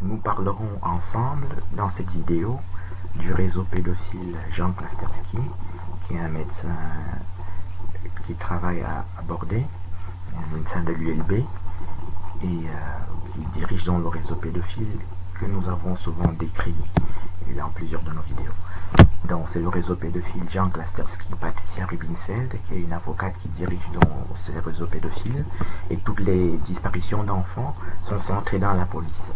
Nous parlerons ensemble dans cette vidéo du réseau pédophile Jean Klasterski, qui est un médecin qui travaille à Bordeaux, un médecin de l'ULB, et qui dirige donc le réseau pédophile que nous avons souvent décrit dans plusieurs de nos vidéos. Donc c'est le réseau pédophile Jean Klasterski, Patricia Rubinfeld, qui est une avocate qui dirige donc ce réseau pédophile, et toutes les disparitions d'enfants sont centrées dans la police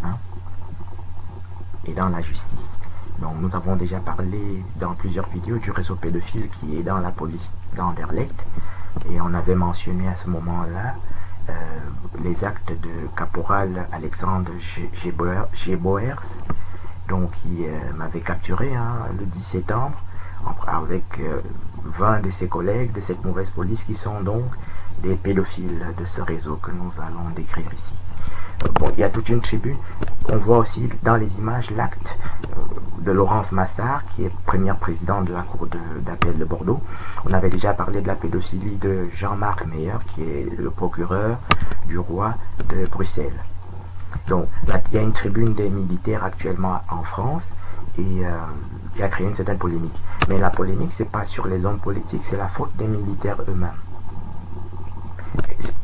et dans la justice. Donc nous avons déjà parlé dans plusieurs vidéos du réseau pédophile qui est dans la police d'Anderlecht, et on avait mentionné à ce moment-là les actes de caporal Alexandre Geboers, donc qui m'avait capturé le 10 septembre avec 20 de ses collègues de cette mauvaise police qui sont donc des pédophiles de ce réseau que nous allons décrire ici. Bon, il y a toute une tribune. On voit aussi dans les images l'acte de Laurence Massard, qui est première présidente de la cour d'appel de Bordeaux. On avait déjà parlé de la pédophilie de Jean-Marc Meyer, qui est le procureur du roi de Bruxelles. Donc, là, il y a une tribune des militaires actuellement en France et qui a créé une certaine polémique. Mais la polémique, c'est pas sur les hommes politiques, c'est la faute des militaires eux-mêmes.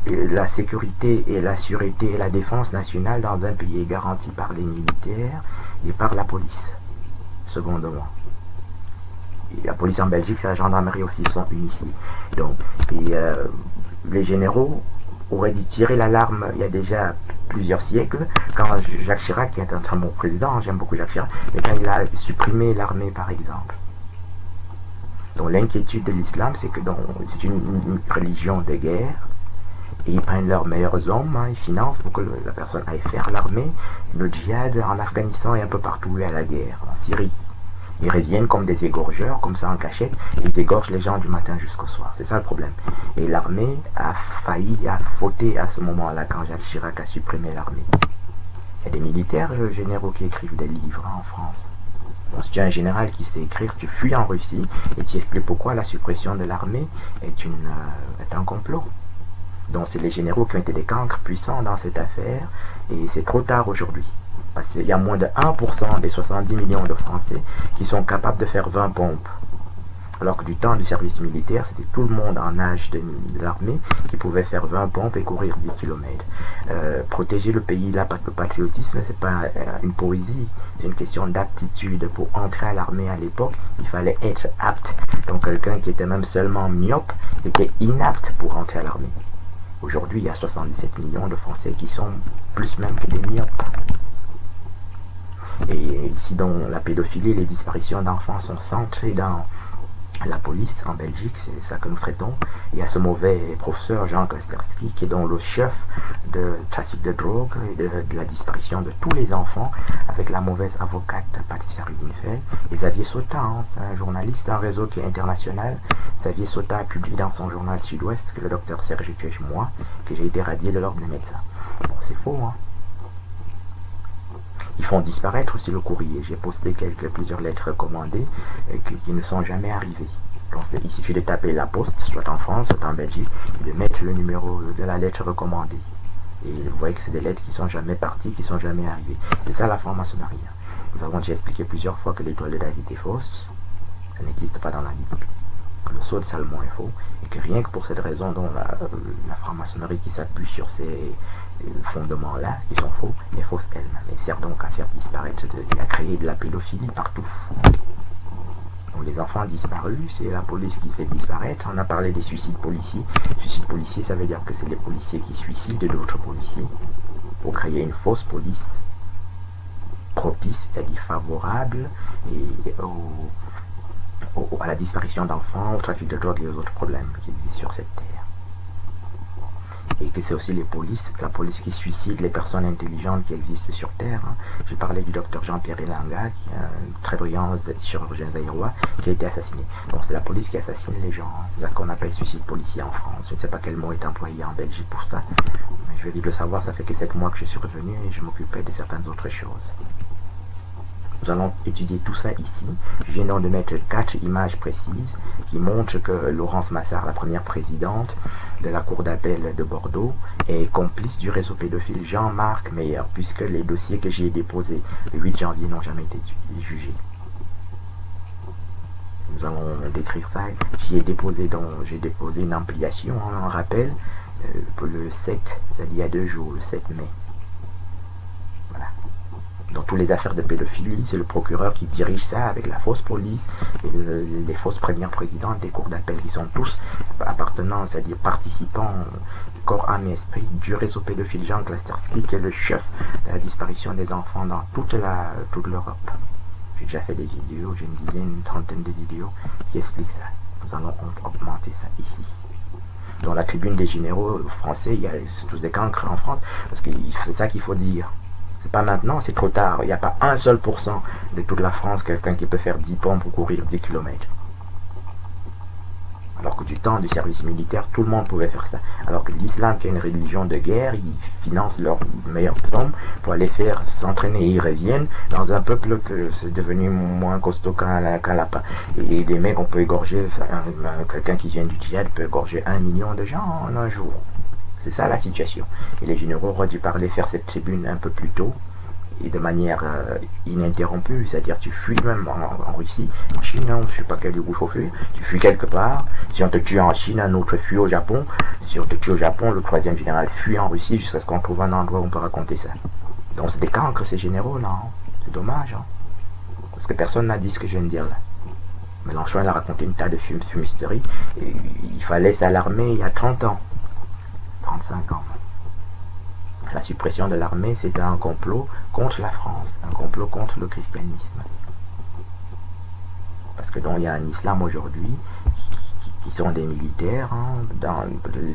La sécurité et la sûreté et la défense nationale dans un pays est garantie par les militaires et par la police, secondement. Et la police en Belgique, c'est la gendarmerie aussi, sont unifiés. Donc, les généraux auraient dû tirer l'alarme il y a déjà plusieurs siècles, quand Jacques Chirac, qui est un très bon président, j'aime beaucoup Jacques Chirac, mais quand il a supprimé l'armée par exemple. Donc l'inquiétude de l'islam, c'est que c'est une religion de guerre, et ils prennent leurs meilleurs hommes, ils financent pour que la personne aille faire l'armée, le djihad en Afghanistan et un peu partout où il y a la guerre, en Syrie. Ils reviennent comme des égorgeurs, comme ça en cachette, ils égorgent les gens du matin jusqu'au soir. C'est ça le problème. Et l'armée a fauté à ce moment-là quand Jacques Chirac a supprimé l'armée. Il y a des militaires généraux qui écrivent des livres en France. Bon, si tu es un général qui sait écrire, tu fuis en Russie et tu expliques pourquoi la suppression de l'armée est un complot. Donc c'est les généraux qui ont été des cancres puissants dans cette affaire, et c'est trop tard aujourd'hui. Parce qu'il y a moins de 1% des 70 millions de Français qui sont capables de faire 20 pompes. Alors que du temps du service militaire, c'était tout le monde en âge de l'armée qui pouvait faire 20 pompes et courir 10 km. Protéger le pays, là, le patriotisme, c'est pas une poésie, c'est une question d'aptitude. Pour entrer à l'armée à l'époque, il fallait être apte. Donc quelqu'un qui était même seulement myope était inapte pour entrer à l'armée. Aujourd'hui, il y a 77 millions de Français qui sont plus même que des myopes. Et ici, donc, la pédophilie et les disparitions d'enfants sont centrées dans la police en Belgique, c'est ça que nous traitons. Il y a ce mauvais professeur Jean Klasterski qui est donc le chef de trafic de drogue et de la disparition de tous les enfants, avec la mauvaise avocate Patricia Rubinfeld. Et Xavier Sautin, c'est un journaliste d'un réseau qui est international. Xavier Sautin a publié dans son journal Sud-Ouest que le docteur Serge Tuèche-Moi, que j'ai été radié de l'ordre des médecins. Bon, c'est faux, hein. Ils font disparaître aussi le courrier. J'ai posté plusieurs lettres recommandées qui ne sont jamais arrivées. Donc il suffit de taper la poste, soit en France, soit en Belgique, et de mettre le numéro de la lettre recommandée. Et vous voyez que c'est des lettres qui ne sont jamais parties, qui ne sont jamais arrivées. C'est ça la franc-maçonnerie. Nous avons déjà expliqué plusieurs fois que l'étoile de David est fausse. Ça n'existe pas dans la Bible. Que le sceau de Salomon est faux. Et que rien que pour cette raison, dont la franc-maçonnerie qui s'appuie sur ces fondements-là, qui sont faux, est fausse elle-même. Elle sert donc à faire disparaître, à créer de la pédophilie partout. Donc les enfants disparus, c'est la police qui fait disparaître. On a parlé des suicides policiers. Suicides policiers, ça veut dire que c'est les policiers qui suicident d'autres policiers pour créer une fausse police propice, c'est-à-dire favorable à la disparition d'enfants, au trafic de drogue et aux autres problèmes qui existent sur cette terre. Et que c'est aussi la police qui suicide les personnes intelligentes qui existent sur Terre. J'ai parlé du docteur Jean-Pierre Elanga, qui est un très brillant chirurgien zaïrois, qui a été assassiné. Donc c'est la police qui assassine les gens. C'est ça qu'on appelle suicide policier en France. Je ne sais pas quel mot est employé en Belgique pour ça. Mais je vais vite le savoir, ça fait que 7 mois que je suis revenu et je m'occupais de certaines autres choses. Nous allons étudier tout ça ici. Je viens donc de mettre 4 images précises qui montrent que Laurence Massart, la première présidente de la Cour d'appel de Bordeaux, est complice du réseau pédophile Jean-Marc Meyer, puisque les dossiers que j'ai déposés le 8 janvier n'ont jamais été jugés. Nous allons décrire ça. J'ai déposé une ampliation, un rappel, pour le 7, c'est-à-dire il y a 2 jours, le 7 mai. Voilà. Dans toutes les affaires de pédophilie, c'est le procureur qui dirige ça avec la fausse police et les fausses premières présidentes des cours d'appel qui sont tous appartenant, c'est-à-dire participants corps, âme et esprit du réseau pédophile Jean Klasterski, qui est le chef de la disparition des enfants dans toute l'Europe. J'ai déjà fait des vidéos, j'ai une dizaine, une trentaine de vidéos qui expliquent ça. Nous allons augmenter ça ici. Dans la tribune des généraux français, il y a tous des cancres en France, parce que c'est ça qu'il faut dire. C'est pas maintenant, c'est trop tard. Il n'y a pas 1 seul % de toute la France, quelqu'un qui peut faire 10 pompes pour courir 10 km. Alors que du temps du service militaire, tout le monde pouvait faire ça. Alors que l'islam, qui est une religion de guerre, ils financent leurs meilleurs hommes pour aller faire s'entraîner. Ils reviennent dans un peuple que c'est devenu moins costaud qu'un lapin. Et des mecs, on peut égorger, quelqu'un qui vient du djihad peut égorger 1 million de gens en un jour. C'est ça la situation. Et les généraux auraient dû faire cette tribune un peu plus tôt et de manière ininterrompue. C'est-à-dire tu fuis même en Russie, en Chine, hein, je ne sais pas quel où faut fuir, tu fuis quelque part. Si on te tue en Chine, un autre fuit au Japon. Si on te tue au Japon, le 3e général fuit en Russie jusqu'à ce qu'on trouve un endroit où on peut raconter ça. Donc c'est des cancres ces généraux-là. Hein. C'est dommage. Hein. Parce que personne n'a dit ce que je viens de dire là. Mélenchon, il a raconté une tas de fumisteries. Et il fallait s'alarmer il y a 30 ans. 35 ans. La suppression de l'armée, c'est un complot contre la France, un complot contre le christianisme. Parce que donc il y a un islam aujourd'hui qui sont des militaires, hein,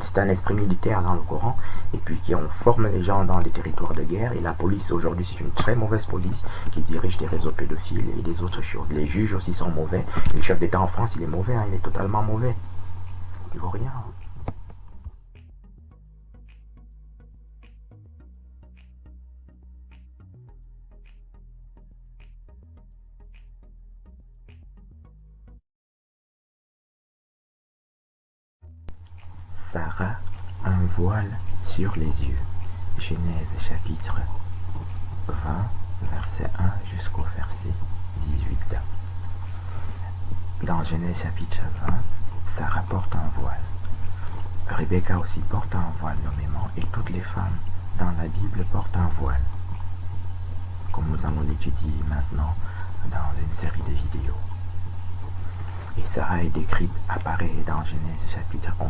c'est un esprit militaire dans le Coran, et puis qui forme les gens dans les territoires de guerre, et la police aujourd'hui c'est une très mauvaise police qui dirige des réseaux pédophiles et des autres choses. Les juges aussi sont mauvais, le chef d'État en France il est mauvais, hein, il est totalement mauvais. Il vaut rien. Sarah, un voile sur les yeux. Genèse chapitre 20, verset 1 jusqu'au verset 18. Dans Genèse chapitre 20, Sarah porte un voile. Rebecca aussi porte un voile nommément, et toutes les femmes dans la Bible portent un voile. Comme nous allons l'étudier maintenant dans une série de vidéos. Et Sarah est décrite, apparaît dans Genèse chapitre 11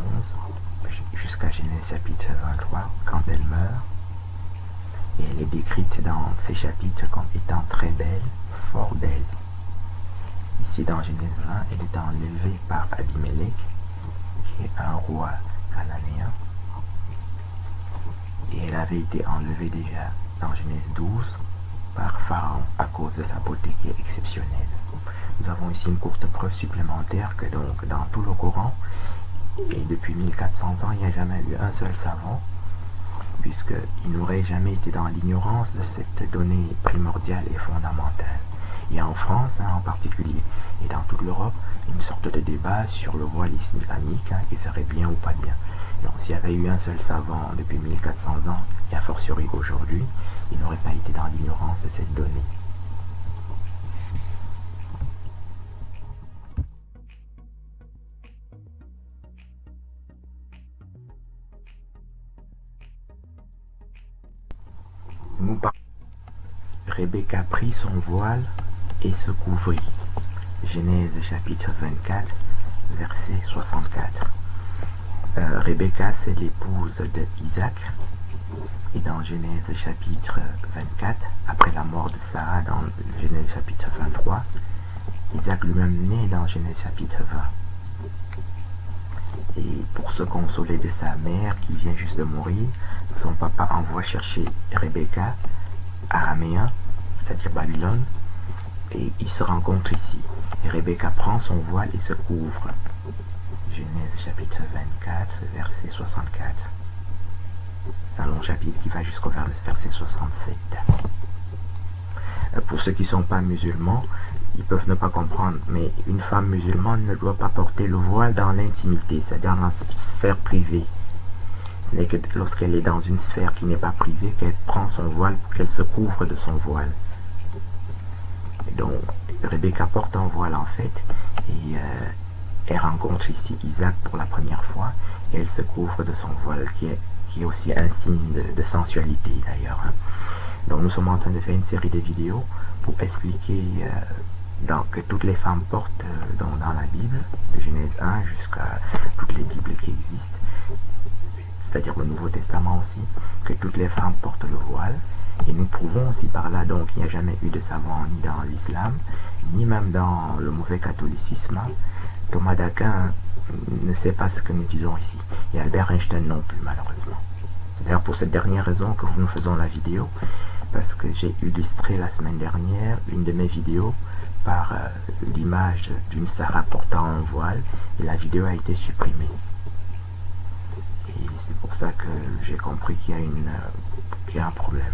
jusqu'à Genèse chapitre 23 quand elle meurt. Et elle est décrite dans ces chapitres comme étant très belle, fort belle. Ici dans Genèse 20, elle est enlevée par Abimelech, qui est un roi cananéen. Et elle avait été enlevée déjà dans Genèse 12 par Pharaon à cause de sa beauté qui est exceptionnelle. Nous avons ici une courte preuve supplémentaire que donc dans tout le Coran, et depuis 1400 ans, il n'y a jamais eu un seul savant, puisqu'il n'aurait jamais été dans l'ignorance de cette donnée primordiale et fondamentale. Il y a en France en particulier, et dans toute l'Europe, une sorte de débat sur le voile islamique, qui serait bien ou pas bien. Donc s'il y avait eu un seul savant depuis 1400 ans, et a fortiori aujourd'hui, il n'aurait pas été dans l'ignorance de cette donnée. Rebecca prit son voile et se couvrit. Genèse chapitre 24, verset 64. Rebecca, c'est l'épouse de Isaac. Et dans Genèse chapitre 24, après la mort de Sarah dans Genèse chapitre 23, Isaac lui-même naît dans Genèse chapitre 20. Et pour se consoler de sa mère qui vient juste de mourir, son papa envoie chercher Rebecca, araméen, c'est-à-dire Babylone, et ils se rencontrent ici. Et Rebecca prend son voile et se couvre. Genèse chapitre 24, verset 64. C'est un long chapitre qui va jusqu'au verset 67. Pour ceux qui ne sont pas musulmans, ils peuvent ne pas comprendre, mais une femme musulmane ne doit pas porter le voile dans l'intimité, c'est-à-dire dans la sphère privée. Ce n'est que lorsqu'elle est dans une sphère qui n'est pas privée qu'elle prend son voile, qu'elle se couvre de son voile. Et donc, Rebecca porte un voile en fait, et elle rencontre ici Isaac pour la première fois, et elle se couvre de son voile, qui est aussi un signe de sensualité d'ailleurs. Donc nous sommes en train de faire une série de vidéos pour expliquer que toutes les femmes portent dans la Bible, de Genèse 1 jusqu'à toutes les Bibles qui existent, c'est-à-dire le Nouveau Testament aussi, que toutes les femmes portent le voile. Et nous prouvons aussi par là donc qu'il n'y a jamais eu de savant ni dans l'islam, ni même dans le mauvais catholicisme. Thomas d'Aquin ne sait pas ce que nous disons ici, et Albert Einstein non plus malheureusement. C'est d'ailleurs pour cette dernière raison que nous faisons la vidéo, parce que j'ai illustré la semaine dernière une de mes vidéos par l'image d'une Sarah portant un voile, et la vidéo a été supprimée. Et c'est pour ça que j'ai compris qu'il y a un problème.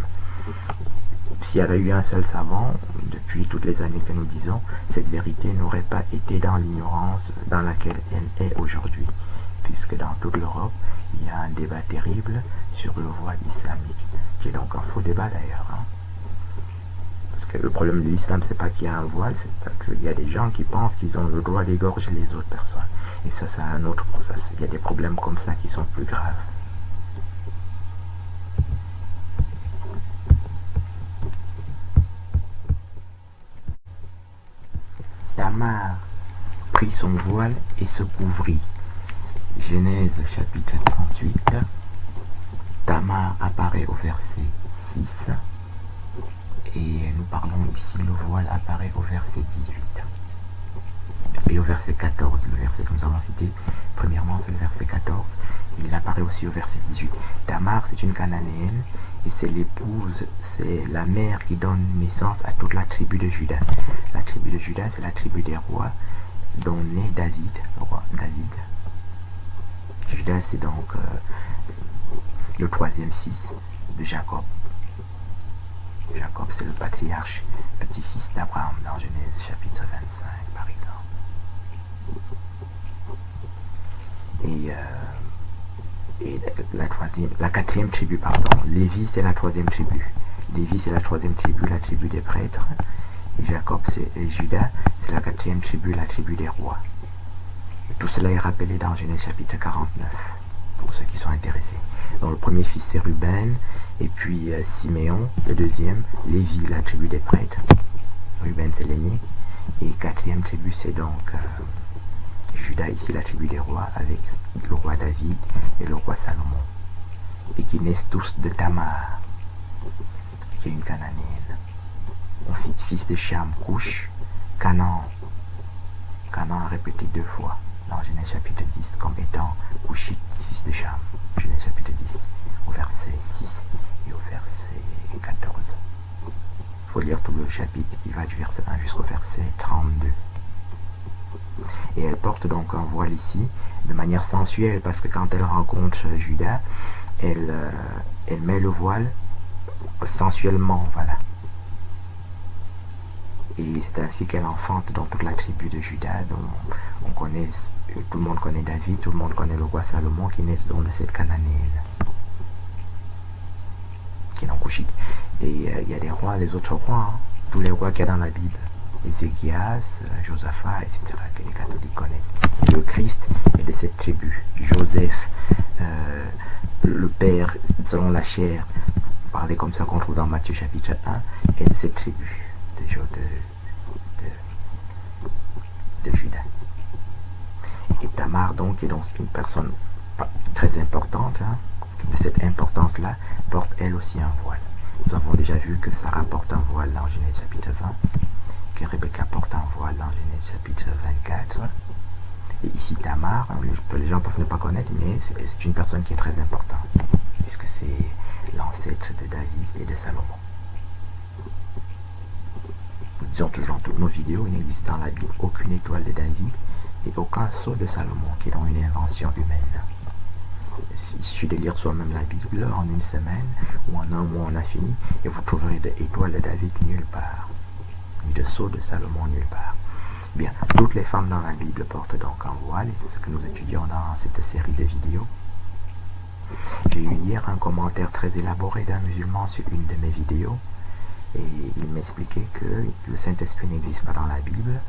S'il y avait eu un seul savant, depuis toutes les années que nous disons, cette vérité n'aurait pas été dans l'ignorance dans laquelle elle est aujourd'hui, puisque dans toute l'Europe, il y a un débat terrible sur le voile islamique, qui est donc un faux débat d'ailleurs. Parce que le problème de l'islam, c'est pas qu'il y a un voile, c'est qu'il y a des gens qui pensent qu'ils ont le droit d'égorger les autres personnes. Et ça, c'est un autre process. Il y a des problèmes comme ça qui sont plus graves. Tamar prit son voile et se couvrit. Genèse chapitre 38. Tamar apparaît au verset 6. Et nous parlons ici, le voile apparaît au verset 18. Et au verset 14, le verset que nous avons cité, premièrement c'est le verset 14. Il apparaît aussi au verset 18. Tamar, c'est une Cananéenne, et c'est l'épouse, c'est la mère qui donne naissance à toute la tribu de Juda. La tribu de Juda, c'est la tribu des rois, dont naît David, le roi David. Juda, c'est donc le troisième fils de Jacob. Jacob, c'est le patriarche, petit-fils d'Abraham, dans Genèse chapitre 25, par exemple. Et la quatrième tribu, pardon, Lévi, c'est la troisième tribu. Lévi, c'est la troisième tribu, la tribu des prêtres. Et Jacob, et Juda, c'est la quatrième tribu, la tribu des rois. Et tout cela est rappelé dans Genèse chapitre 49, pour ceux qui sont intéressés. Donc le premier fils, c'est Ruben, et puis Siméon, le deuxième, Lévi, la tribu des prêtres. Ruben, c'est l'aîné. Et quatrième tribu, c'est donc Juda, ici la tribu des rois, avec le roi David et le roi Salomon. Et qui naissent tous de Tamar, qui est une Cananéenne. On fit fils de Cham, Couche, Canaan. Canaan répété 2 fois dans Genèse chapitre 10 comme étant Couchite, fils de Cham. Genèse chapitre 10, au verset 6 et au verset 14. Il faut lire tout le chapitre qui va du verset 1 jusqu'au verset 32. Et elle porte donc un voile ici de manière sensuelle, parce que quand elle rencontre Juda, elle met le voile sensuellement, voilà. Et c'est ainsi qu'elle enfante dans toute la tribu de Juda, dont on connaît, tout le monde connaît David, tout le monde connaît le roi Salomon, qui naissent donc de cette Cananéenne, qui est en Couchite. Et il y a des rois, les autres rois, tous les rois qu'il y a dans la Bible, Ézéchias, Josaphat, etc., que les catholiques connaissent. Et le Christ est de cette tribu. Joseph, le père, selon la chair, parlé comme ça qu'on trouve dans Matthieu chapitre 1, est de cette tribu de Juda. Et Tamar donc est donc une personne très importante, de cette importance-là, porte elle aussi un voile. Nous avons déjà vu que Sarah porte un voile dans Genèse chapitre 20, que Rebecca porte un voile dans Genèse chapitre 24. Et ici Tamar, les gens peuvent ne pas connaître, mais c'est une personne qui est très importante, puisque c'est l'ancêtre de David et de Salomon. Nous disons toujours dans toutes nos vidéos, il n'existe dans la Bible aucune étoile de David et aucun sceau de Salomon, qui est donc une invention humaine. Il suffit de lire soi-même la Bible en une semaine ou en un mois on a fini, et vous trouverez des étoiles de David nulle part. ni de sceau de Salomon nulle part. Bien, toutes les femmes dans la Bible portent donc un voile, et c'est ce que nous étudions dans cette série de vidéos. J'ai eu hier un commentaire très élaboré d'un musulman sur une de mes vidéos, et il m'expliquait que le Saint-Esprit n'existe pas dans la Bible,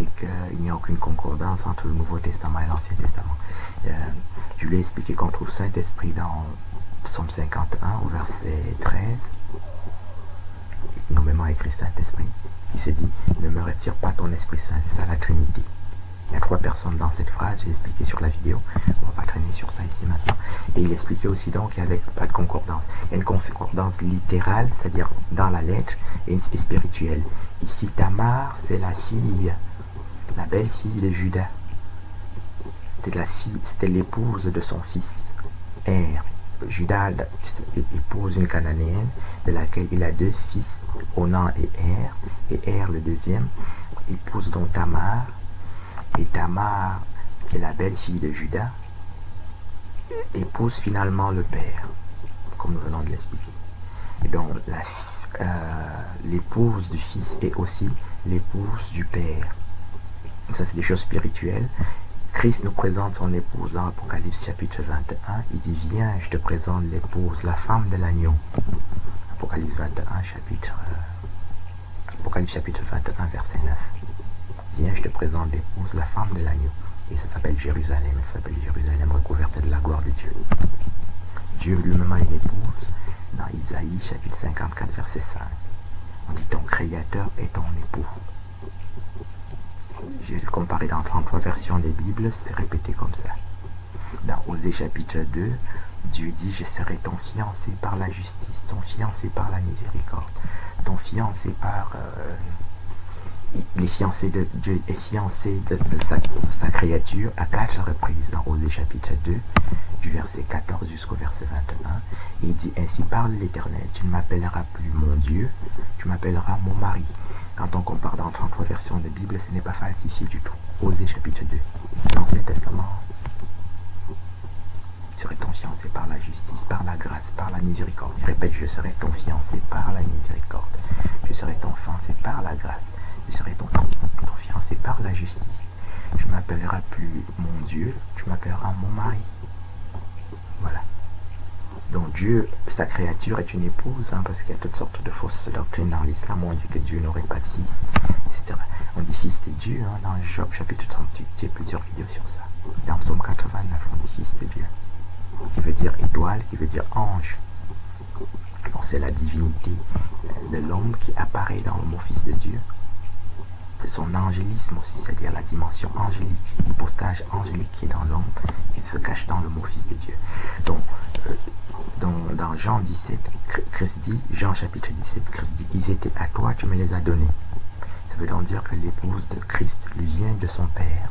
et qu'il n'y a aucune concordance entre le Nouveau Testament et l'Ancien Testament. Je lui ai expliqué qu'on trouve Saint-Esprit dans Psaume 51 au verset 13, nommément écrit Saint-Esprit, qui se dit « Ne me retire pas ton Esprit Saint », c'est ça la Trinité. Il y a 3 personnes dans cette phrase, j'ai expliqué sur la vidéo, on ne va pas traîner sur ça ici maintenant. Et il expliquait aussi donc qu'il n'y avait pas de concordance. Il y a une concordance littérale, c'est-à-dire dans la lettre, et une spirituelle. Ici, Tamar, c'est la fille, la belle-fille de Judas. C'était l'épouse de son fils, Er. Judas épouse une cananéenne, de laquelle il a 2 fils, Onan et Er, le deuxième, épouse donc Tamar, et Tamar, qui est la belle-fille de Judas, épouse finalement le père, comme nous venons de l'expliquer. Et donc, l'épouse du fils est aussi l'épouse du père. Ça, c'est des choses spirituelles. Christ nous présente son épouse dans Apocalypse chapitre 21. Il dit, viens, je te présente l'épouse, la femme de l'agneau. Apocalypse chapitre 21, verset 9. Viens, je te présente l'épouse, la femme de l'agneau. Et ça s'appelle Jérusalem. Elle s'appelle Jérusalem recouverte de la gloire de Dieu. Dieu lui-même a une épouse. Dans Isaïe chapitre 54, verset 5. On dit, ton créateur est ton époux. J'ai comparé dans 33 versions des Bibles, c'est répété comme ça. Dans Osée chapitre 2, Dieu dit, je serai ton fiancé par la justice, ton fiancé par la miséricorde, ton fiancé par... les fiancés de Dieu est fiancé de sa créature à 4 reprises dans Osée chapitre 2, du verset 14 jusqu'au verset 21. Et il dit, ainsi parle l'Éternel, tu ne m'appelleras plus mon Dieu, tu m'appelleras mon mari. Quand on compare dans 33 versions de Bible, ce n'est pas falsifié du tout. Osée chapitre 2, c'est l'Ancien Testament. Je serai ton fiancé par la justice, par la grâce, par la miséricorde. Je répète, je serai ton fiancé par la miséricorde. Je serai ton fiancé par la grâce. Je serai ton fiancé par la justice. Tu ne m'appelleras plus mon Dieu, tu m'appelleras mon mari. Voilà. Donc Dieu, sa créature est une épouse, parce qu'il y a toutes sortes de fausses doctrines dans l'islam. On dit que Dieu n'aurait pas de fils, etc. On dit fils de Dieu, dans Job chapitre 38, il y a plusieurs vidéos sur ça. Dans Psaume 89, on dit fils de Dieu, qui veut dire étoile, qui veut dire ange. Donc c'est la divinité de l'homme qui apparaît dans le mot fils de Dieu. C'est son angélisme aussi, c'est-à-dire la dimension angélique, l'hypostage angélique qui est dans l'homme, qui se cache dans le mot fils de Dieu. Donc, dans Jean 17, Christ dit, Jean chapitre 17, Christ dit, ils étaient à toi, tu me les as donnés. Ça veut donc dire que l'épouse de Christ lui vient de son père.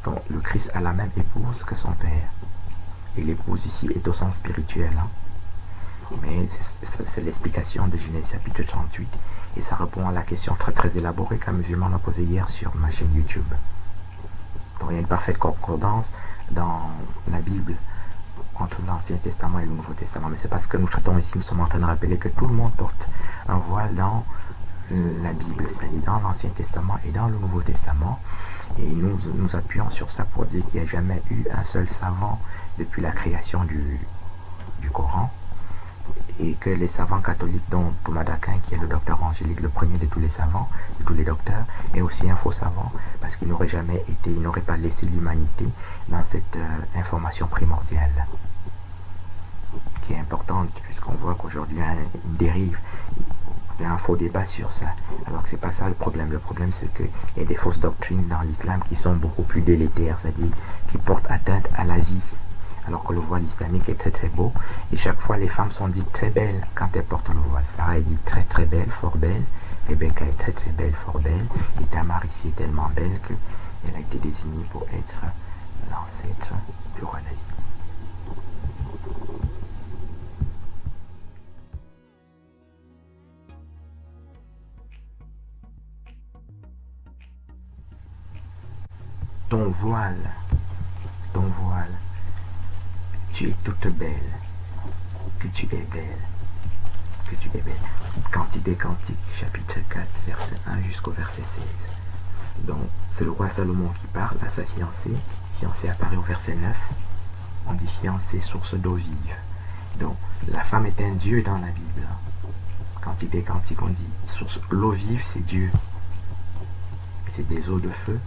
Donc, le Christ a la même épouse que son père. Et l'épouse ici est au sens spirituel. Mais c'est l'explication de Genèse chapitre 38. Et ça répond à la question très très élaborée qu'un musulman m'a posée hier sur ma chaîne YouTube. Donc il y a une parfaite concordance dans la Bible entre l'Ancien Testament et le Nouveau Testament. Mais c'est parce que nous traitons ici, nous sommes en train de rappeler que tout le monde porte un voile dans la Bible, c'est-à-dire dans l'Ancien Testament et dans le Nouveau Testament. Et nous appuyons sur ça pour dire qu'il n'y a jamais eu un seul savant depuis la création du Coran. Et que les savants catholiques, dont Thomas d'Aquin, qui est le docteur angélique, le premier de tous les savants, de tous les docteurs, est aussi un faux savant, parce qu'il n'aurait jamais été, il n'aurait pas laissé l'humanité dans cette information primordiale, qui est importante, puisqu'on voit qu'aujourd'hui il y a une dérive, il y a un faux débat sur ça, alors que c'est pas ça le problème. Le problème, c'est qu'il y a des fausses doctrines dans l'islam qui sont beaucoup plus délétères, c'est-à-dire qui portent atteinte à la vie. Alors que le voile islamique est très très beau, et chaque fois les femmes sont dites très belles quand elles portent le voile. Sarah est dite très très belle, fort belle, Rebecca est très très belle, fort belle, et Tamar ici est tellement belle qu'elle a été désignée pour être l'ancêtre du roi David. Ton voile, tu es toute belle, que tu es belle, que tu es belle. Cantique des Cantiques, chapitre 4, verset 1 jusqu'au verset 16. Donc, c'est le roi Salomon qui parle à sa fiancée. Fiancée apparaît au verset 9. On dit fiancée, source d'eau vive. Donc, la femme est un dieu dans la Bible. Cantique des Cantiques, on dit source, l'eau vive, c'est Dieu. C'est des eaux de feu.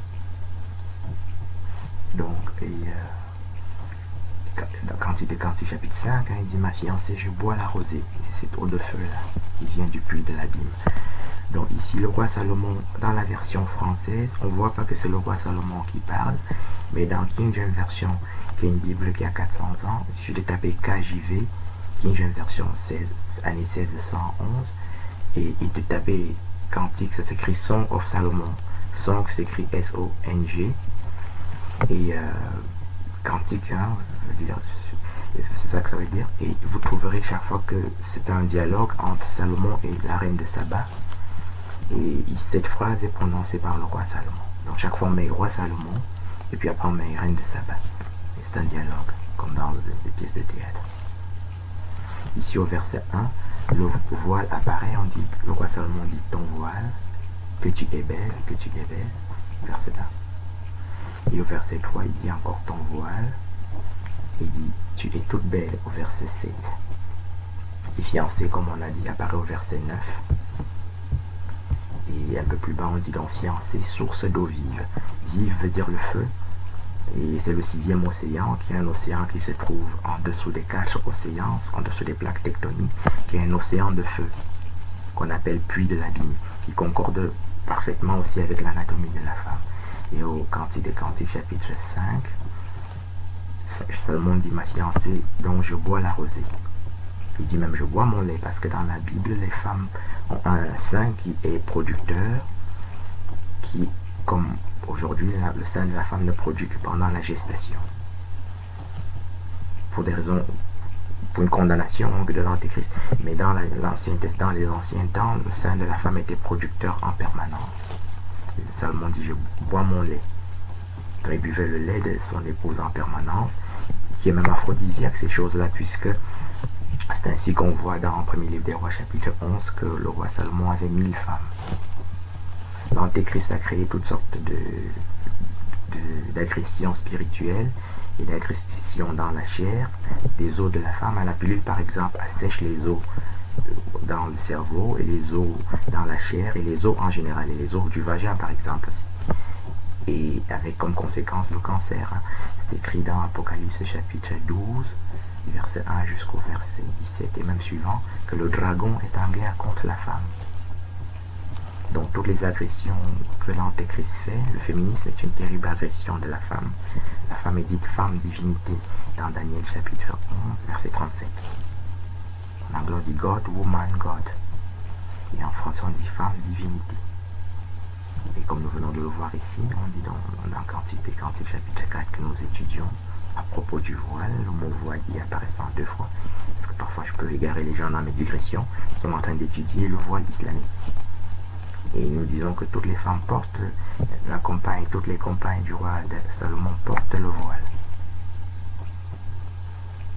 Donc, dans Cantique des Cantiques, chapitre 5, il dit ma fiancée, je bois la rosée. C'est cette eau de feu là, qui vient du puits de l'abîme. Donc ici, le roi Salomon, dans la version française, on ne voit pas que c'est le roi Salomon qui parle, mais dans King James Version, qui est une Bible qui a 400 ans, il suffit de taper KJV, King James Version 16, année 1611, et de taper Cantique, ça s'écrit Song of Salomon. Song s'écrit S-O-N-G, et Cantique, hein, c'est ça que ça veut dire, et vous trouverez chaque fois que c'est un dialogue entre Salomon et la reine de Saba. Et cette phrase est prononcée par le roi Salomon. Donc chaque fois on met roi Salomon et puis après on met reine de Saba. C'est un dialogue, comme dans les pièces de théâtre. Ici au verset 1, le voile apparaît, on dit, le roi Salomon dit ton voile, que tu es belle, verset 1. Et au verset 3, il dit encore ton voile, et il dit tu es toute belle au verset 7. Et fiancée, comme on a dit, apparaît au verset 9. Et un peu plus bas, on dit donc fiancée, source d'eau vive. Vive veut dire le feu. Et c'est le 6e océan, qui est un océan qui se trouve en dessous des 4 océans, en dessous des plaques tectoniques, qui est un océan de feu, qu'on appelle puits de l'abîme, qui concorde parfaitement aussi avec l'anatomie de la femme. Et au Cantique des Cantiques, chapitre 5, Salomon dit ma fiancée, dont je bois la rosée. Il dit même je bois mon lait, parce que dans la Bible, les femmes ont un sein qui est producteur, qui, comme aujourd'hui, le sein de la femme ne produit que pendant la gestation. Pour des raisons, pour une condamnation de l'Antéchrist. Mais dans l'Ancien Testament, les anciens temps, le sein de la femme était producteur en permanence. Et Salomon dit je bois mon lait. Donc il buvait le lait de son épouse en permanence, qui est même aphrodisiaque, ces choses-là, puisque c'est ainsi qu'on voit dans le premier livre des rois, chapitre 11, que le roi Salomon avait 1000 femmes. L'Antéchrist a créé toutes sortes d'agressions spirituelles et d'agressions dans la chair, des os de la femme. À la pilule, par exemple, assèche les os dans le cerveau, et les os dans la chair, et les os en général, et les os du vagin, par exemple, aussi. Et avec comme conséquence le cancer. C'est écrit dans Apocalypse, chapitre 12, verset 1 jusqu'au verset 17 et même suivant, que le dragon est en guerre contre la femme. Donc toutes les agressions que l'Antéchrist fait, le féminisme est une terrible agression de la femme. La femme est dite femme divinité dans Daniel chapitre 11, verset 37. En anglais on dit God, woman, God. Et en français on dit femme divinité. Et comme nous venons de le voir ici, on dit dans Cantique des Cantiques chapitre 4 que nous étudions, à propos du voile, le mot voile y apparaissant 2 fois, parce que parfois je peux égarer les gens dans mes digressions. Nous sommes en train d'étudier le voile islamique. Et nous disons que toutes les femmes portent, toutes les compagnes du roi Salomon portent le voile.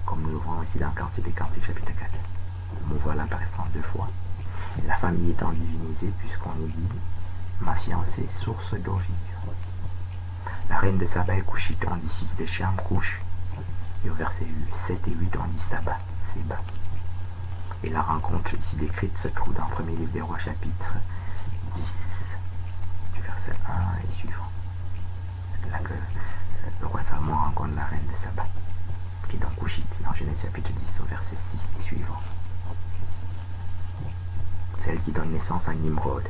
Comme nous le voyons ici dans Cantique des Cantiques chapitre 4. Le mot voile apparaissant 2 fois. Et la femme y étant divinisée, puisqu'on nous dit ma fiancée, source d'eau vive. La reine de Saba est couchite, on dit fils de Cham, couche. Et au verset 7 et 8, on dit Saba, Séba. Et la rencontre ici décrite se trouve dans le premier livre des rois, chapitre 10, du verset 1 et suivant. C'est là que le roi Salomon rencontre la reine de Saba, qui est donc couchite, dans Genèse chapitre 10, au verset 6 et suivant. C'est elle qui donne naissance à Nimrod.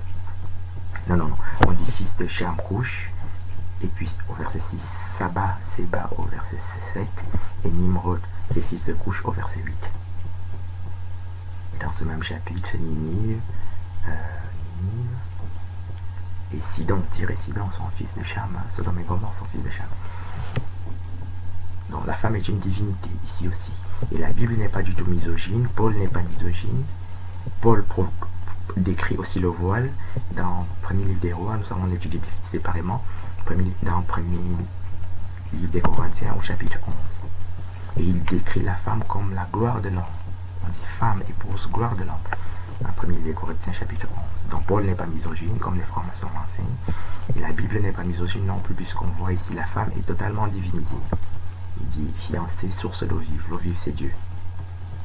Non, on dit fils de Cham, couche. Et puis au verset 6, Saba, Séba au verset 7, et Nimrod, qui est fils de Couche au verset 8. Et dans ce même chapitre, Ninive et Sidon, Sidon, son fils de Cham, Sodome et Gomorrhe, son fils de Cham. Donc la femme est une divinité, ici aussi. Et la Bible n'est pas du tout misogyne, Paul n'est pas misogyne. Paul décrit aussi le voile dans le premier livre des rois, nous allons l'étudier séparément. Dans le premier livre des Corinthiens au chapitre 11. Et il décrit la femme comme la gloire de l'homme. On dit femme, épouse, gloire de l'homme. En 1er Corinthiens chapitre 11. Donc Paul n'est pas misogyne comme les francs-maçons l'enseignent. Et la Bible n'est pas misogyne non plus, puisqu'on voit ici la femme est totalement divinité. Il dit fiancée, source d'eau vive. L'eau vive c'est Dieu.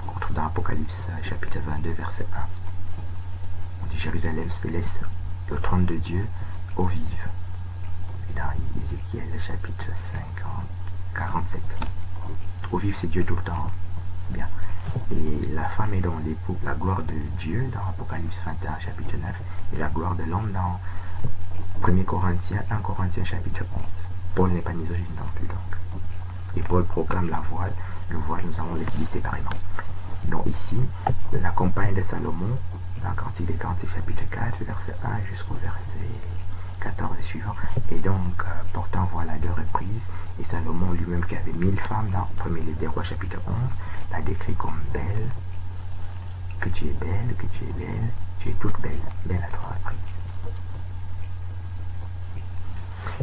On trouve dans Apocalypse chapitre 22 verset 1. On dit Jérusalem céleste, le trône de Dieu, eau vive. Et dans Ézéchiel chapitre 47. Eau vive c'est Dieu tout le temps. Bien. Et la femme est dans l'époux, la gloire de Dieu dans Apocalypse 21 chapitre 9 et la gloire de l'homme dans 1 Corinthiens chapitre 11. Paul n'est pas misogyne non plus donc. Et Paul proclame la voile. Le voile, nous allons l'étudier séparément. Donc ici, la compagne de Salomon, dans Cantique des Cantiques chapitre 4, verset 1 jusqu'au verset 14 et suivant, et donc portant voile à 2 reprises, et Salomon lui-même qui avait 1000 femmes dans 1er Livre des Rois chapitre 11, l'a décrit comme belle, que tu es belle, que tu es belle, tu es toute belle, belle à 3 reprises.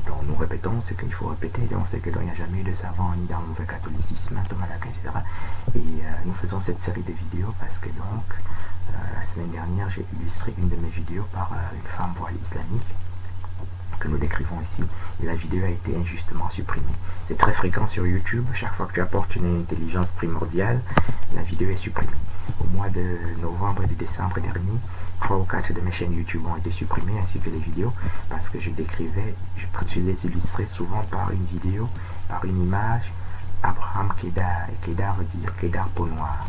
Donc nous répétons ce qu'il faut répéter, donc c'est que il n'y a jamais eu de savant ni dans le mauvais catholicisme, Thomas d'Aquin, etc. Et nous faisons cette série de vidéos parce que donc la semaine dernière j'ai illustré une de mes vidéos par une femme voilée islamique que nous décrivons ici, et la vidéo a été injustement supprimée. C'est très fréquent sur YouTube, chaque fois que tu apportes une intelligence primordiale, la vidéo est supprimée. Au mois de novembre et de décembre dernier, 3 ou 4 de mes chaînes YouTube ont été supprimées, ainsi que les vidéos, parce que je décrivais, je les illustrais souvent par une vidéo, par une image, Abraham Kedar, et Kedar veut dire Kedar peau noire.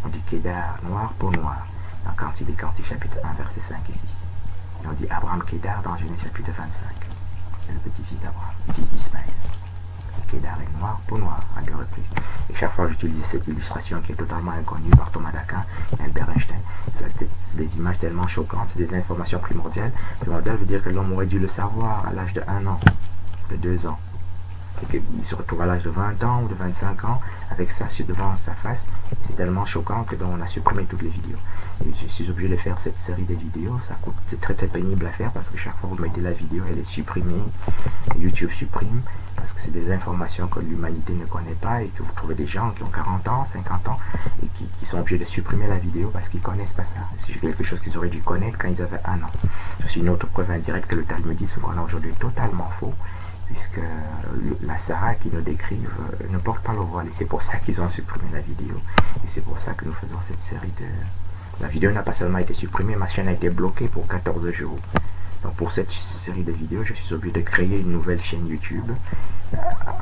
On dit Kedar, noir, peau noire, dans Cantique des Cantiques chapitre 1, versets 5 et 6. Et on dit Abraham Kedar dans Genèse chapitre 25. C'est le petit-fils d'Abraham, fils d'Ismaël. Kedar est noir, peau noire, à 2 reprises. Et chaque fois que j'utilise cette illustration qui est totalement inconnue par Thomas d'Aquin et Albert Einstein, c'est des images tellement choquantes, c'est des informations primordiales. Primordial veut dire que l'homme aurait dû le savoir à l'âge de 1 an, de 2 ans. Et qu'il se retrouve à l'âge de 20 ans ou de 25 ans avec ça devant sa face. C'est tellement choquant que donc on a supprimé toutes les vidéos. Et je suis obligé de faire cette série de vidéos. C'est très très pénible à faire parce que chaque fois que vous mettez la vidéo, elle est supprimée. YouTube supprime parce que c'est des informations que l'humanité ne connaît pas et que vous trouvez des gens qui ont 40 ans, 50 ans et qui sont obligés de supprimer la vidéo parce qu'ils ne connaissent pas ça. C'est quelque chose qu'ils auraient dû connaître quand ils avaient 1 an. C'est une autre preuve indirecte que le talmudisme qu'on a aujourd'hui est totalement faux, puisque la Sarah qui nous décrivent ne porte pas le voile. Et c'est pour ça qu'ils ont supprimé la vidéo. Et c'est pour ça que nous faisons cette série de... La vidéo n'a pas seulement été supprimée, ma chaîne a été bloquée pour 14 jours. Donc pour cette série de vidéos, je suis obligé de créer une nouvelle chaîne YouTube,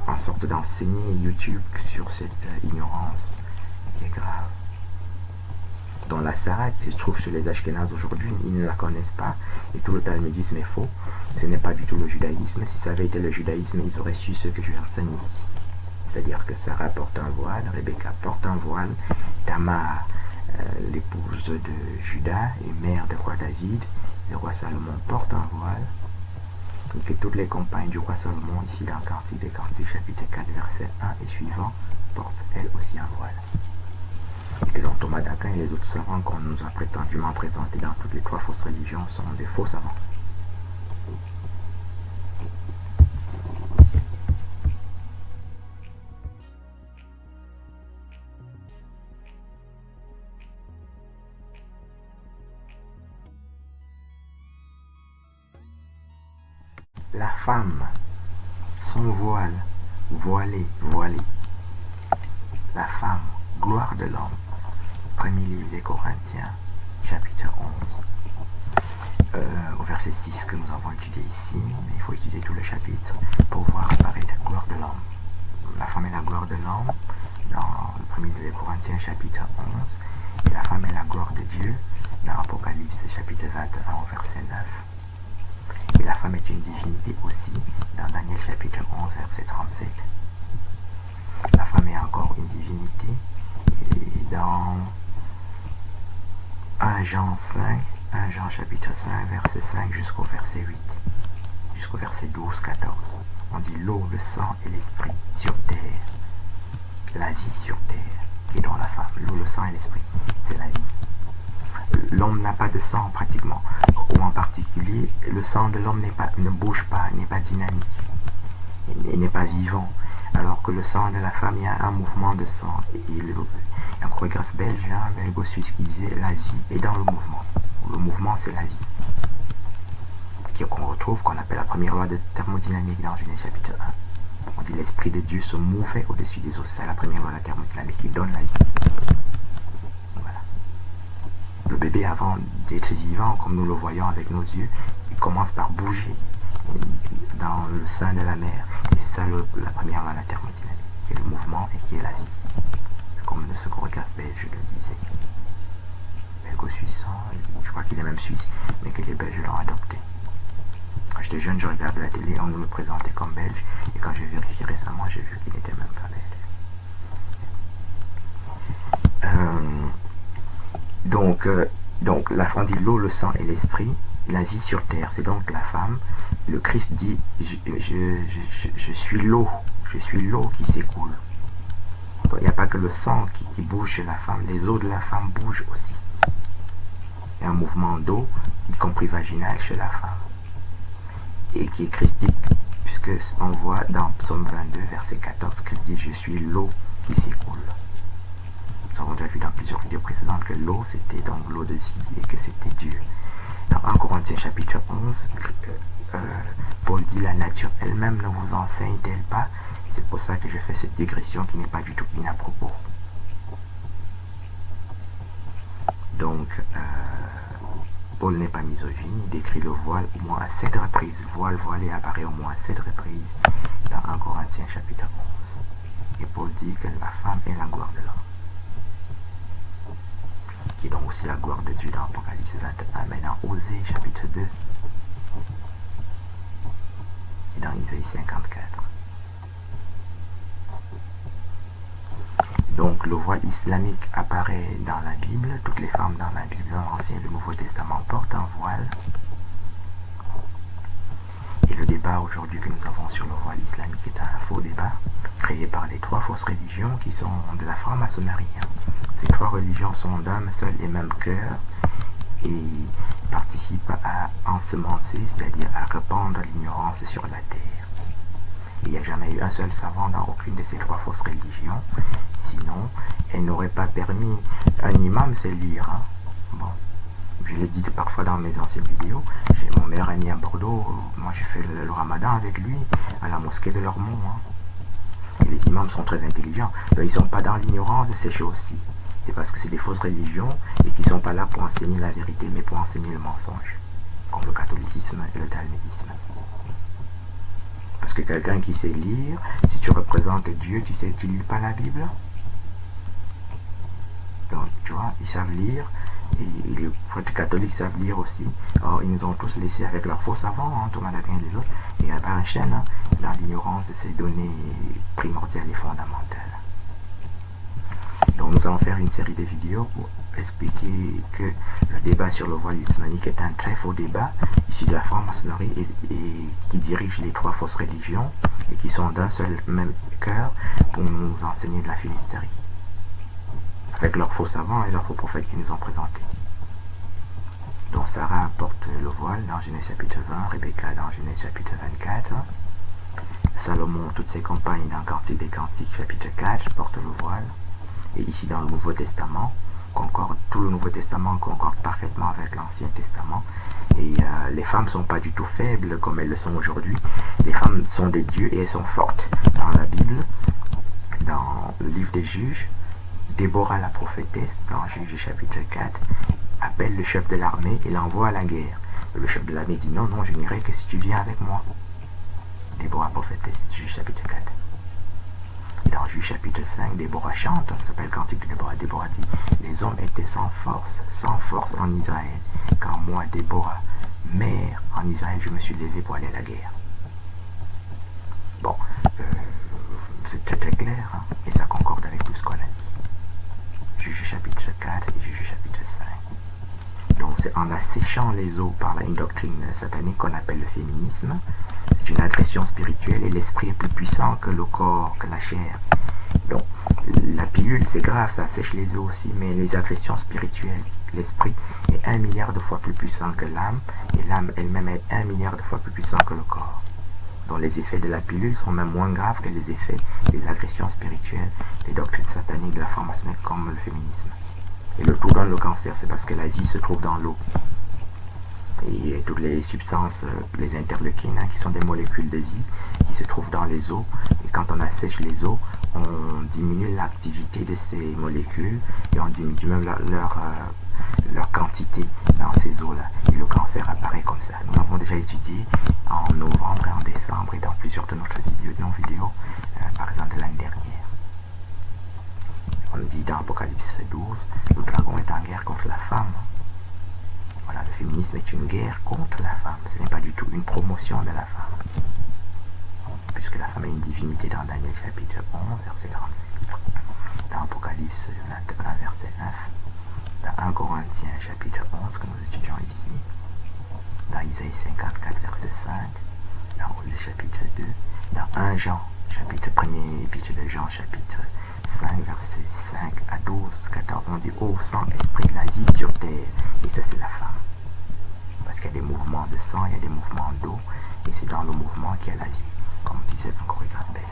en sorte d'enseigner YouTube sur cette ignorance qui est grave. Dans la Sarah qui se trouve chez les Ashkénazes aujourd'hui, ils ne la connaissent pas et tout le talmudisme est faux. Ce n'est pas du tout le judaïsme. Si ça avait été le judaïsme, ils auraient su ce que je enseigne ici. C'est-à-dire que Sarah porte un voile, Rebecca porte un voile, Tamar, l'épouse de Judas et mère du roi David, le roi Salomon porte un voile, et que toutes les compagnes du roi Salomon, ici dans Cantique des Cantiques, chapitre 4, verset 1 et suivant, portent elles aussi un voile. Et que donc Thomas d'Aquin et les autres savants qu'on nous a prétendument présentés dans toutes les 3 fausses religions sont des faux savants. La femme, son voile, voilée, voilée. La femme, gloire de l'homme. 1er Livre des Corinthiens, chapitre 11. Au verset 6 que nous avons étudié ici, mais il faut étudier tout le chapitre pour voir apparaître la gloire de l'homme. La femme est la gloire de l'homme dans le 1er Livre des Corinthiens, chapitre 11. Et la femme est la gloire de Dieu dans Apocalypse, chapitre 21, au verset 9. Et la femme est une divinité aussi dans Daniel chapitre 11 verset 37. La femme est encore une divinité et dans 1 Jean 5, 1 Jean chapitre 5 verset 5 jusqu'au verset 8, jusqu'au verset 12-14. On dit l'eau, le sang et l'esprit sur terre. La vie sur terre qui est dans la femme. L'eau, le sang et l'esprit, c'est la vie. L'homme n'a pas de sang pratiquement, ou en particulier, le sang de l'homme ne bouge pas, n'est pas dynamique, et n'est pas vivant, alors que le sang de la femme, il y a un mouvement de sang, et un chorégraphe belge, belgo-suisse, qui disait la vie est dans le mouvement. Le mouvement, c'est la vie. Qu'on retrouve, qu'on appelle la première loi de thermodynamique dans Genèse chapitre 1. On dit l'esprit de Dieu se mouvait au-dessus des eaux. C'est la première loi de la thermodynamique qui donne la vie. Voilà. Le bébé, avant d'être vivant, comme nous le voyons avec nos yeux, il commence par bouger dans le sein de la mère. Et c'est ça la première loi de la thermodynamique, qui est le mouvement et qui est la vie. Comme ce chorégraphe belge le disait. Belgo-suisse, je crois qu'il est même suisse, mais que les Belges l'ont adopté. Quand j'étais jeune, je regardais la télé, on nous le présentait comme belge, et quand j'ai vérifié récemment, j'ai vu qu'il n'était même pas belge. Donc on dit l'eau, le sang et l'esprit, la vie sur terre, c'est donc la femme. Le Christ dit, je suis l'eau qui s'écoule. Il n'y a pas que le sang qui bouge chez la femme, les os de la femme bougent aussi. Il y a un mouvement d'eau, y compris vaginal, chez la femme. Et qui est christique, puisque on voit dans Psaume 22, verset 14, Christ dit, je suis l'eau qui s'écoule. Nous avons déjà vu dans plusieurs vidéos précédentes que l'eau, c'était donc l'eau de vie et que c'était Dieu. Dans 1 Corinthiens chapitre 11, Paul dit, la nature elle-même ne vous enseigne-t-elle pas? C'est pour ça que je fais cette digression qui n'est pas du tout inapropos. Donc, Paul n'est pas misogyne, il décrit le voile au moins à 7 reprises. Voile, voilé apparaît au moins à 7 reprises dans 1 Corinthiens chapitre 11. Et Paul dit que la femme est la gloire de l'homme, qui est donc aussi la gloire de Dieu dans Apocalypse 21, mais dans Osée chapitre 2 et dans Isaïe 54. Donc le voile islamique apparaît dans la Bible. Toutes les femmes dans la Bible, dans l'Ancien et le Nouveau Testament, portent un voile. Et le débat aujourd'hui que nous avons sur le voile islamique est un faux débat créé par les 3 fausses religions qui sont de la franc-maçonnerie. Ces 3 religions sont d'un seul et même cœur et participent à ensemencer, c'est-à-dire à répandre l'ignorance sur la terre. Il n'y a jamais eu un seul savant dans aucune de ces 3 fausses religions. Sinon, elle n'aurait pas permis un imam se lire. Bon, je l'ai dit parfois dans mes anciennes vidéos. J'ai mon meilleur ami à Bordeaux. Moi, j'ai fait le ramadan avec lui à la mosquée de Lormont. Et les imams sont très intelligents. Donc, ils ne sont pas dans l'ignorance de ces choses-ci. C'est parce que c'est des fausses religions et qui ne sont pas là pour enseigner la vérité, mais pour enseigner le mensonge, comme le catholicisme et le talmudisme. Parce que quelqu'un qui sait lire, si tu représentes Dieu, tu lis pas la Bible. Donc, tu vois, ils savent lire, et les prêtres catholiques savent lire aussi. Or, ils nous ont tous laissés avec leurs faux savants, Thomas d'Aquin et les autres. Et il n'y a pas un chêne dans l'ignorance de ces données primordiales et fondamentales. Donc, nous allons faire une série de vidéos pour expliquer que le débat sur le voile islamique est un très faux débat issu de la franc-maçonnerie et qui dirige les 3 fausses religions et qui sont d'un seul même cœur pour nous enseigner de la fumisterie avec leurs faux savants et leurs faux prophètes qui nous ont présentés. Donc Sarah porte le voile dans Genèse chapitre 20, Rebecca dans Genèse chapitre 24, Salomon, toutes ses compagnes dans Cantique des Cantiques chapitre 4 portent le voile. Et ici dans le Nouveau Testament, tout le Nouveau Testament concorde parfaitement avec l'Ancien Testament. Et les femmes ne sont pas du tout faibles comme elles le sont aujourd'hui. Les femmes sont des dieux et elles sont fortes. Dans la Bible, dans le livre des Juges, Déborah la prophétesse, dans Juges chapitre 4, appelle le chef de l'armée et l'envoie à la guerre. Le chef de l'armée dit non, je n'irai que si tu viens avec moi. Déborah prophétesse, Juges chapitre 4. Et dans Juges chapitre 5, Déborah chante, ça s'appelle Cantique de Déborah. Déborah dit, les hommes étaient sans force en Israël, quand moi, Déborah, mère en Israël, je me suis levé pour aller à la guerre. Bon, c'est très clair, et ça concorde avec tout ce qu'on a dit. Juges chapitre 4 et Juges chapitre 5. Donc c'est en asséchant les eaux par une doctrine satanique qu'on appelle le féminisme. C'est une agression spirituelle et l'esprit est plus puissant que le corps, que la chair. Donc la pilule c'est grave, ça assèche les eaux aussi, mais les agressions spirituelles, l'esprit est 1 milliard de fois plus puissant que l'âme et l'âme elle-même est 1 milliard de fois plus puissant que le corps. dont les effets de la pilule sont même moins graves que les effets des agressions spirituelles, des doctrines sataniques de la franc-maçonnerie comme le féminisme. Et le tout donne le cancer, c'est parce que la vie se trouve dans l'eau. Et toutes les substances, les interleukines, qui sont des molécules de vie, qui se trouvent dans les eaux. Et quand on assèche les eaux, on diminue l'activité de ces molécules et on diminue même leur quantité dans ces eaux-là. Et le cancer apparaît comme ça. Nous l'avons déjà étudié en novembre et en décembre et dans plusieurs de nos vidéos, par exemple de l'année dernière. On dit dans Apocalypse 12, le dragon est en guerre contre la femme. Voilà, le féminisme est une guerre contre la femme. Ce n'est pas du tout une promotion de la femme. Puisque la femme est une divinité dans Daniel chapitre 11, verset 47. Dans Apocalypse 21, verset 9. Dans 1 Corinthiens chapitre 11 que nous étudions ici. Dans Isaïe 54, verset 5. Dans Osée chapitre 2. Dans 1 Jean, chapitre 1er, épître de Jean chapitre 5, verset 5 à 12, 14, on dit « Ô sang, esprit de la vie sur terre ». Et ça, c'est la femme. Parce qu'il y a des mouvements de sang, il y a des mouvements d'eau, et c'est dans le mouvement qu'il y a la vie, comme disait un chorégraphe belge.